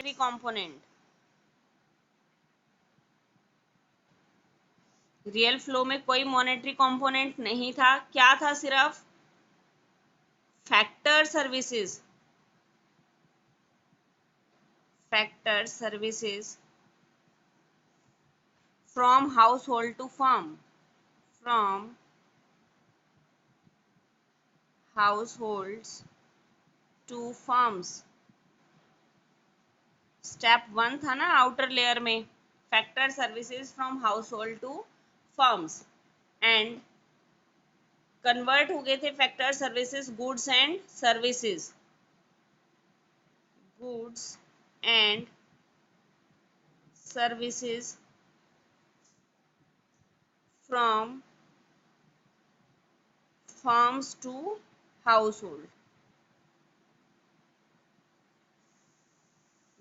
Component. Real flow में कोई monetary component नहीं था, क्या था? सिर्फ factor services. Factor services from household to firm, from households to firms. Step 1 था ना आउटर लेयर में, factor services from household to firms, and convert हो गए थे factor services goods and services, goods and services from firms to household.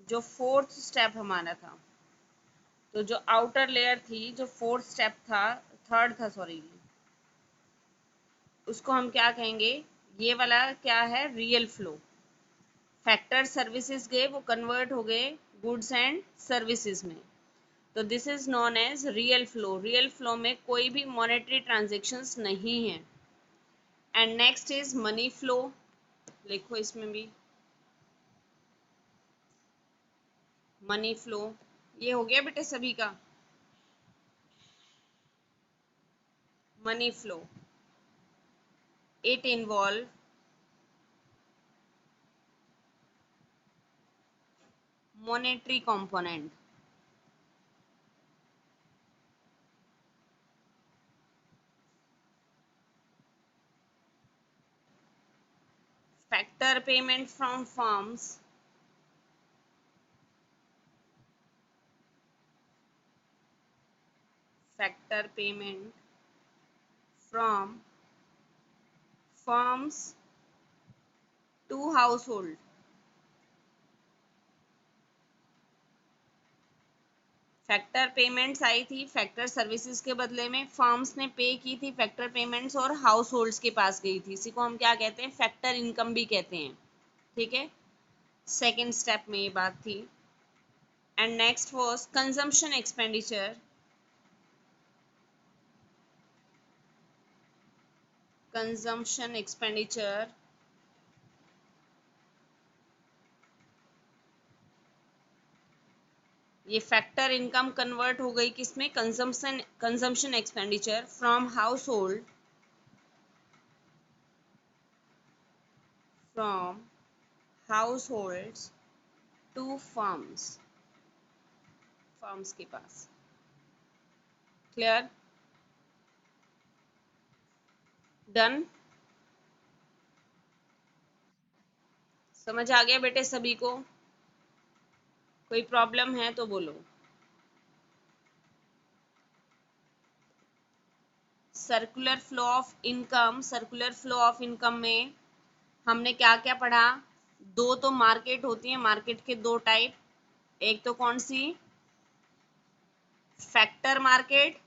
जो fourth step हमारा था, तो जो आउटर लेयर थी, जो फोर्थ स्टेप था, थर्ड था सॉरी, उसको हम क्या कहेंगे? ये वाला क्या है? Real flow. फैक्टर सर्विसेज गए, वो कन्वर्ट हो गए गुड्स एंड सर्विसेज में, तो this is known as real flow. Real flow में कोई भी मॉनेटरी ट्रांजेक्शन्स नहीं है। And next is money flow. लिखो इसमें भी मनी फ्लो। ये हो गया बेटे सभी का। Money flow, it involve monetary component. Factor payment from firms, factor payment from firms to household. Factor payments आई थी फैक्टर सर्विसेज के बदले में, फर्म्स ने पे की थी फैक्टर पेमेंट्स और हाउस होल्ड्स के पास गई थी। इसी को हम क्या कहते हैं? फैक्टर इनकम भी कहते हैं। ठीक है, सेकेंड स्टेप में ये बात थी। And next was consumption expenditure. Consumption expenditure ये फैक्टर इनकम कन्वर्ट हो गई किसमें? Consumption, consumption expenditure from household, from households to firms, firms के पास। क्लियर? डन? समझ आ गया बेटे सभी को? कोई प्रॉब्लम है तो बोलो। Circular flow of income, circular flow of income में हमने क्या क्या पढ़ा? दो तो मार्केट होती है, मार्केट के दो टाइप। एक तो कौन सी? फैक्टर मार्केट,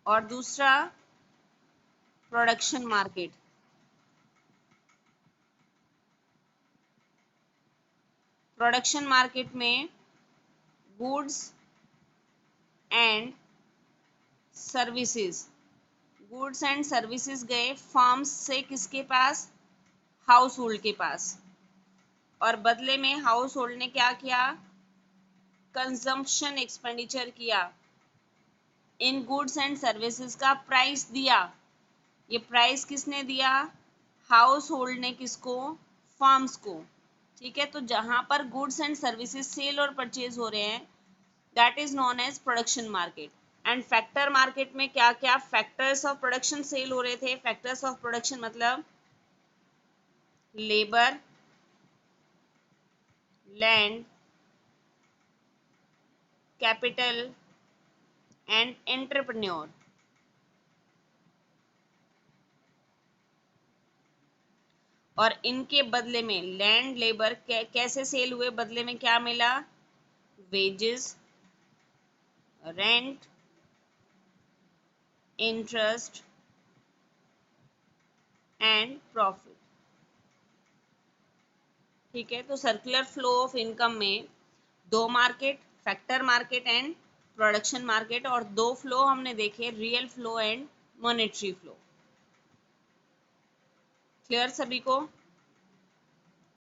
और दूसरा प्रोडक्शन मार्केट। प्रोडक्शन मार्केट में goods and services, goods and services गए फार्म्स से किसके पास? हाउस होल्ड के पास, और बदले में हाउस होल्ड ने क्या किया? कंजम्पशन एक्सपेंडिचर किया, इन गुड्स एंड सर्विसेज का प्राइस दिया। ये प्राइस किसने दिया? हाउस होल्ड ने। किसको? फर्म्स को। ठीक है, तो जहां पर गुड्स एंड सर्विसेज सेल और परचेज हो रहे हैं, that is known as production market. And factor market में क्या क्या फैक्टर्स ऑफ प्रोडक्शन सेल हो रहे थे? फैक्टर्स ऑफ प्रोडक्शन मतलब labour, land, capital and entrepreneur. और इनके बदले में लैंड, लेबर कैसे सेल हुए? बदले में क्या मिला? Wages, rent, interest and profit. ठीक है, तो सर्कुलर फ्लो ऑफ इनकम में दो market, factor market and production market, और दो फ्लो हमने देखे, real flow and monetary flow. Clear सभी को?